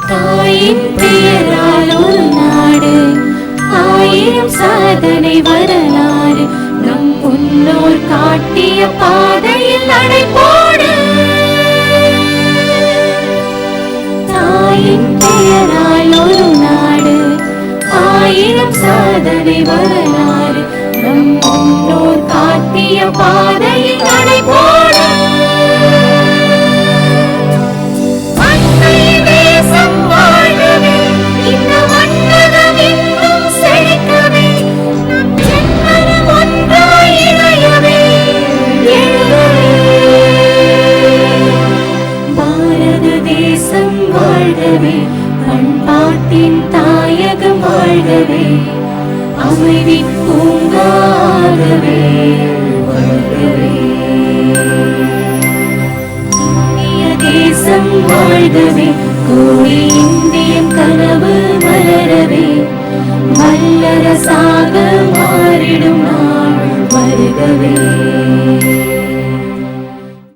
தாயின் பெயரால் ஒரு நாடு, ஆயிரம் சாதனை வரலாறு. நம் முன்னோர் காட்டிய பாதையில் நடைபோடு. தாயின் பெயரால் ஒரு நாடு, ஆயிரம் சாதனை வரலாறு. நம் முன்னோர் காட்டிய பாதையில் நடைபோடு. பண்பாட்டின் தாயகம் வாழ்கவே, அமைதி பூங்காகவே வாழ்கவே. இந்திய தேசம் வாழ்கவே, கோடி இந்தியன் கனவு மலரவே, வல்லரசாக மாறிடும் நாள் வருகவே.